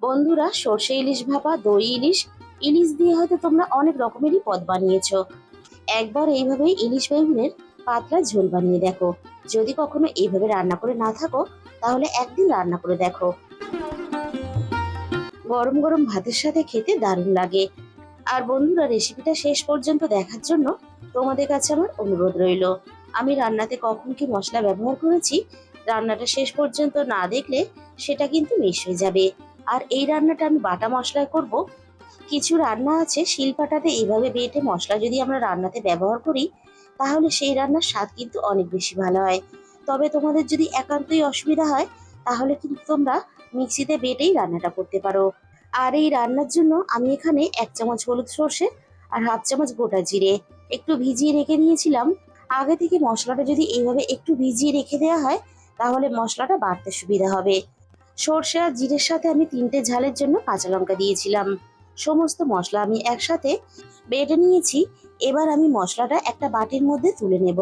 বন্ধুরা, সর্ষে ইলিশ ভাপা, দই ইলিশ, ইলিশ দিয়ে হয়তো তোমরা অনেক রকমেরই পদ বানিয়েছো। একবার এইভাবেই ইলিশ বেগুনের পাতলা ঝোল বানিয়ে দেখো। যদি কখনো এইভাবে রান্না করে না থাকো, তাহলে একদিন রান্না করে দেখো। গরম গরম ভাতের সাথে খেতে দারুণ লাগে। আর বন্ধুরা, রেসিপিটা শেষ পর্যন্ত দেখার জন্য তোমাদের কাছে আমার অনুরোধ রইল। আমি রান্নাতে কখন কি মশলা ব্যবহার করেছি, রান্নাটা শেষ পর্যন্ত না দেখলে সেটা কিন্তু মিস হয়ে যাবে। আর এই রান্নাটা আমি বাটা মশলায় করব। কিছু রান্না আছে শিলপাটাতে এইভাবে বেটে মশলা যদি আমরা রান্নাতে ব্যবহার করি, তাহলে সেই রান্নার স্বাদ কিন্তু অনেক বেশি ভালো হয়। তবে তোমাদের যদি একান্তই অসুবিধা হয়, তাহলে কিন্তু তোমরা মিক্সিতে বেটেই রান্নাটা করতে পারো। আর এই রান্নার জন্য আমি এখানে 1 চামচ হলুদ সর্ষে আর 1/2 চামচ গোটা জিরে একটু ভিজিয়ে রেখে দিয়েছিলাম। আগে থেকে মশলাটা যদি এইভাবে একটু ভিজিয়ে রেখে দেওয়া হয়, তাহলে মশলাটা বাড়তে সুবিধা হবে। সর্ষে আর জিরের সাথে আমি 3টে ঝালের জন্য কাঁচা লঙ্কা দিয়েছিলাম। সমস্ত মশলা আমি একসাথে বেটে নিয়েছি। এবার আমি মশলাটা একটা বাটির মধ্যে তুলে নেব।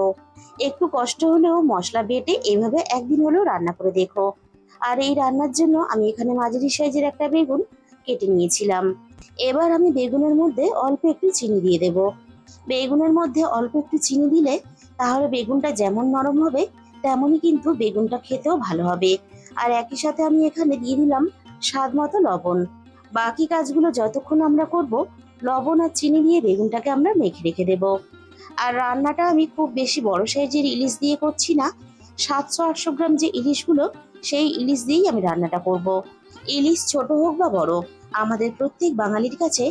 একটু কষ্ট হলেও মশলা বেটে এভাবে একদিন হলেও রান্না করে দেখো। আর এই রান্নার জন্য আমি এখানে মাঝারি সাইজের একটা বেগুন কেটে নিয়েছিলাম। এবার আমি বেগুনের মধ্যে অল্প একটু চিনি দিয়ে দেব। বেগুনের মধ্যে অল্প একটু চিনি দিলে তাহলে বেগুনটা যেমন নরম হবে, তেমনই কিন্তু বেগুনটা খেতেও ভালো হবে। আর একই সাথে আমি এখানে দিয়ে দিলাম স্বাদ মতো লবণ। বাকি কাজগুলো যতক্ষণ আমরা করব, লবণ আর চিনি দিয়ে বেগুনটাকে আমরা মেখে রেখে দেব। আর রান্নাটা আমি খুব বেশি বড় সাইজের ইলিশ দিয়ে করছি না। 700-800 গ্রাম যে ইলিশগুলো, সেই ইলিশ দিয়েই আমি রান্নাটা করব। ইলিশ ছোট হোক বা বড়, আমাদের প্রত্যেক বাঙালির কাছে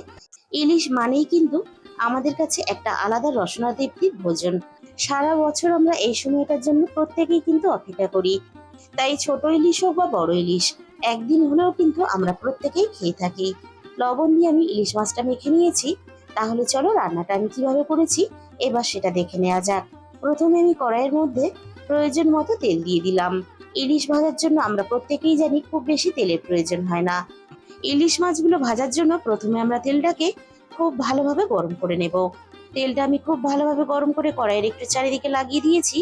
ইলিশ মানেই কিন্তু আমাদের কাছে একটা আলাদা রসনা তৃপ্তির ভোজন। সারা বছর আমরা এই সময়টার জন্য প্রত্যেকেই কিন্তু অপেক্ষা করি। তাই ছোট ইলিশ হোক বা বড় ইলিশ, একদিন হলেও কিন্তু আমরা প্রত্যেকেই খেয়ে থাকি। লবণ দিয়ে আমি ইলিশ মাছটা মেখে নিয়েছি। তাহলে চলো রান্নাটা আমি কিভাবে করেছি এবার সেটা দেখে নেওয়া যাক। প্রথমে আমি কড়াইয়ের মধ্যে প্রয়োজন মতো তেল দিয়ে দিলাম। ইলিশ ভাজার জন্য আমরা প্রত্যেকেই জানি খুব বেশি তেলের প্রয়োজন হয় না। ইলিশ মাছগুলো ভাজার জন্য প্রথমে আমরা তেলটাকে খুব ভালোভাবে গরম করে নেব। তেলটা আমি খুব ভালোভাবে গরম করে কড়াইয়ের একটু চারিদিকে লাগিয়ে দিয়েছি।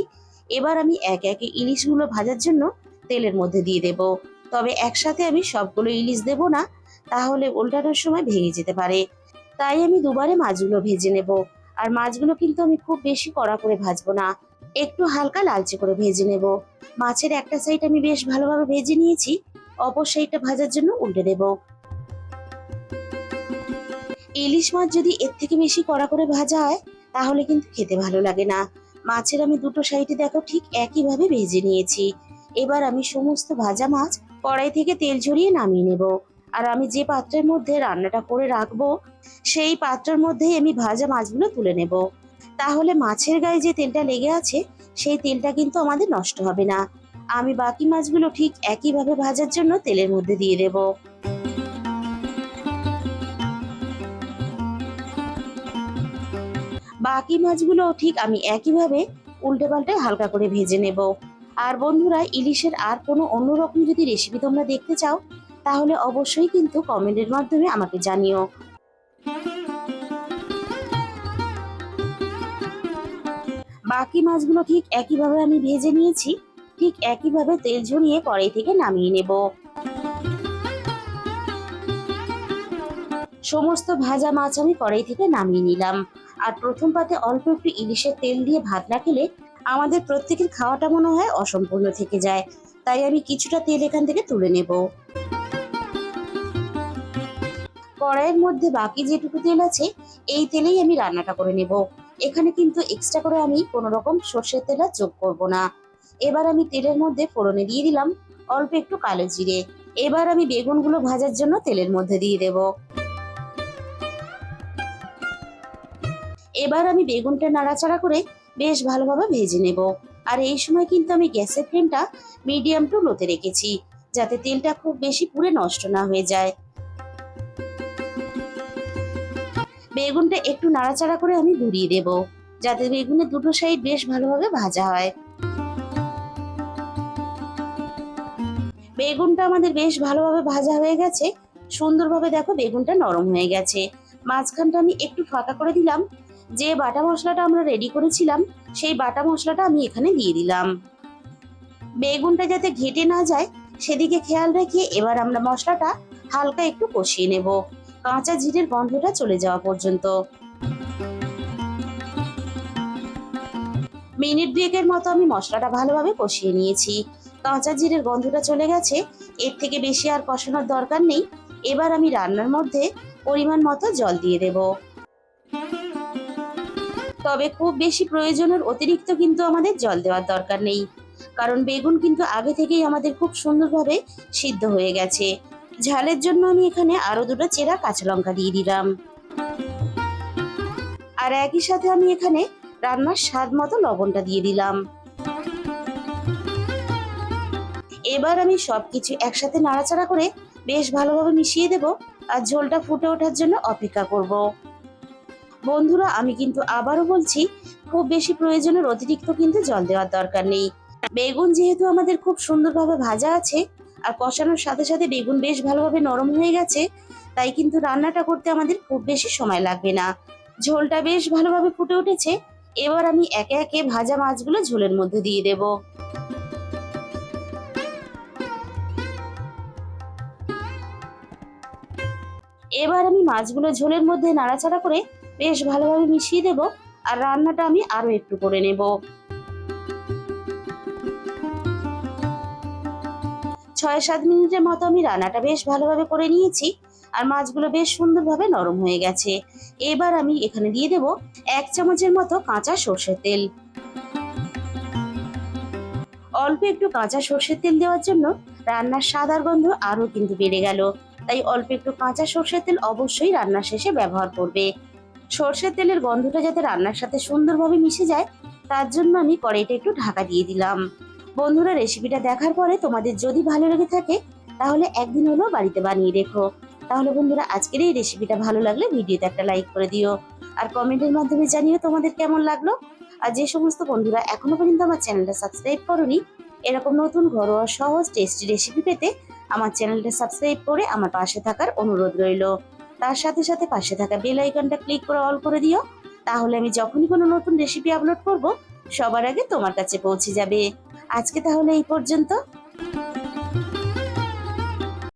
এবার আমি একে একে ইলিশগুলো ভাজার জন্য তেলের মধ্যে দিয়ে দেব। তবে একসাথে আমি সবগুলো ইলিশ দেব না, তাহলে উল্টানোর সময় ভেঙে যেতে পারে। তাই আমি দুবারে মাছগুলো ভেজে নেব। আর মাছগুলো কিন্তু আমি খুব বেশি কড়া করে ভাজবো না, একটু হালকা লালচে করে ভেজে নেব। মাছের একটা সাইড আমি বেশ ভালোভাবে ভেজে নিয়েছি, অপর সাইডটা ভাজার জন্য উল্টে দেব। ইলিশ মাছ যদি এর থেকে বেশি কড়া করে ভাজা হয়, তাহলে কিন্তু খেতে ভালো লাগে না। মাছের আমি দুটো সাইডে দেখো ঠিক একইভাবে ভেজে নিয়েছি। এবার আমি সমস্ত ভাজা মাছ কড়াই থেকে তেল ঝরিয়ে নামিয়ে নেব। আর আমি যে পাত্রের মধ্যে রান্নাটা করে রাখবো, সেই পাত্রের মধ্যেই আমি ভাজা মাছগুলো তুলে নেব। তাহলে মাছের গায়ে যে তেলটা লেগে আছে, সেই তেলটা কিন্তু আমাদের নষ্ট হবে না। আমি বাকি মাছগুলো ঠিক একইভাবে ভাজার জন্য তেলের মধ্যে দিয়ে দেব। বাকি মাছগুলো ঠিক আমি একইভাবে উল্টে পাল্টে হালকা করে ভেজে নেব। আর বন্ধুরা, ইলিশের আর কোনো অন্যরকম যদি রেসিপি তোমরা দেখতে চাও, তাহলে অবশ্যই কিন্তু কমেন্টের মাধ্যমে আমাকে জানিও। বাকি মাছগুলো ঠিক একইভাবে আমি ভেজে নিয়েছি। ঠিক একইভাবে তেল ঝরিয়ে কড়াই থেকে নামিয়ে নেব। সমস্ত ভাজা মাছ আমি কড়াই থেকে নামিয়ে নিলাম। আর প্রথম পাতে অল্প একটু ইলিশের তেল দিয়ে ভাত না খেলে আমাদের প্রত্যেকের খাওয়াটা মনে হয় অসম্পূর্ণ থেকে যায়। তাই আমি কিছুটা তেল এখান থেকে তুলে নেব। কড়াইয়ের মধ্যে বাকি যেটুকু তেল আছে, এই তেলেই আমি রান্নাটা করে নেব। এখানে কিন্তু এক্সট্রা করে আমি কোনো রকম সর্ষের তেল আর যোগ করব না। এবার আমি তেলের মধ্যে ফোড়নে দিয়ে দিলাম অল্প একটু কালো জিরে। এবার আমি বেগুনগুলো ভাজার জন্য তেলের মধ্যে দিয়ে দেব। এবার আমি বেগুনটা নাড়াচাড়া করে বেশ ভালোভাবে ভেজে নেব। আর এই সময় কিন্তু আমি গ্যাসের ফ্লেমটা মিডিয়াম টু লোতে রেখেছি, যাতে তেলটা খুব বেশি পুড়ে নষ্ট না হয়ে যায়। বেগুনটা একটু নাড়াচাড়া করে আমি ঘুরিয়ে দেব, যাতে বেগুনের দুটো সাইড বেশ ভালোভাবে ভাজা হয়। বেগুনটা আমাদের বেশ ভালোভাবে ভাজা হয়ে গেছে। সুন্দরভাবে দেখো বেগুনটা নরম হয়ে গেছে। মাঝখানটা আমি একটু ফাঁকা করে দিলাম। যে বাটা মশলাটা আমরা রেডি করেছিলাম, সেই বাটা মশলাটা আমি এখানে দিয়ে দিলাম। বেগুনটা যাতে ঘেটে না যায়, সেদিকে খেয়াল রেখে এবার আমরা মশলাটা হালকা একটু কষিয়ে নেব, কাঁচা জিরের গন্ধটা চলে যাওয়া পর্যন্ত। মিনিট দুয়েকের মতো আমি মশলাটা ভালোভাবে কষিয়ে নিয়েছি। কাঁচা জিরের গন্ধটা চলে গেছে, এর থেকে বেশি আর কষানোর দরকার নেই। এবার আমি রান্নার মধ্যে পরিমাণ মতো জল দিয়ে দেব। তবে খুব বেশি প্রয়োজনের অতিরিক্ত কিন্তু আমাদের জল দেওয়ার দরকার নেই, কারণ বেগুন কিন্তু আগে থেকেই আমাদের খুব সুন্দরভাবে সিদ্ধ হয়ে গেছে। ঝালের জন্য আমি এখানে আরো দুটো চেরা কাঁচা লঙ্কা দিয়ে দিলাম। আর একই সাথে আমি এখানে রান্নার স্বাদ মতো লবণটা দিয়ে দিলাম। এবার আমি সবকিছু একসাথে নাড়াচাড়া করে বেশ ভালোভাবে মিশিয়ে দেব আর ঝোলটা ফুটে ওঠার জন্য অপেক্ষা করব। বন্ধুরা, আমি কিন্তু আবারও বলছি, খুব বেশি প্রয়োজনের অতিরিক্ত কিন্তু জল দেওয়ার দরকার নেই। বেগুন যেহেতু আমাদের খুব সুন্দরভাবে ভাজা আছে আর কষানোর সাথে সাথে বেগুন বেশ ভালোভাবে নরম হয়ে গেছে, তাই কিন্তু রান্নাটা করতে আমাদের খুব বেশি সময় লাগবে না। ঝোলটা বেশ ভালোভাবে ফুটে উঠেছে। এবার আমি একে একে ভাজা মাছগুলো ঝোলের মধ্যে দিয়ে দেব। এবার আমি মাছগুলো ঝোলের মধ্যে নাড়াচাড়া করে বেশ ভালোভাবে মিশিয়ে দেব আর রান্নাটা আমি আরো একটু করে নেব। 6-7 মিনিটের মতো আমি রান্নাটা বেশ ভালোভাবে করে নিয়েছি আর মাছগুলো বেশ সুন্দরভাবে নরম হয়ে গেছে। এবার আমি এখানে দিয়ে দেব 1 চামচের মতো কাঁচা সর্ষের তেল। অল্প একটু কাঁচা সর্ষের তেল দেওয়ার জন্য রান্নার স্বাদ আর গন্ধ আরো কিন্তু বেড়ে গেল। তাই অল্প একটু কাঁচা সর্ষের তেল অবশ্যই রান্নার শেষে ব্যবহার করবে। সর্ষের তেলের গন্ধটা যাতে রান্নার সাথে সুন্দরভাবে মিশে যায়, তার জন্য আমি কড়াইটা একটু ঢাকা দিয়ে দিলাম। বন্ধুরা, রেসিপিটা দেখার পরে তোমাদের যদি ভালো লেগে থাকে তাহলে একদিন হলেও বাড়িতে বানিয়ে রেখো। তাহলে বন্ধুরা, আজকের এই রেসিপিটা ভালো লাগলে ভিডিওতে একটা লাইক করে দিও আর কমেন্টের মাধ্যমে জানিও তোমাদের কেমন লাগলো। আর যে সমস্ত বন্ধুরা এখনো পর্যন্ত আমার চ্যানেলটা সাবস্ক্রাইব করোনি, এরকম নতুন ঘরোয়া সহজ টেস্টি রেসিপি পেতে আমার চ্যানেলটা সাবস্ক্রাইব করে আমার পাশে থাকার অনুরোধ রইল। তার সাথে সাথে পাশে থাকা বেল আইকনটা ক্লিক করে অল করে দিও, তাহলে আমি যখনই কোনো নতুন রেসিপি আপলোড করব সবার আগে তোমার কাছে পৌঁছে যাবে। আজকে তাহলে এই পর্যন্ত।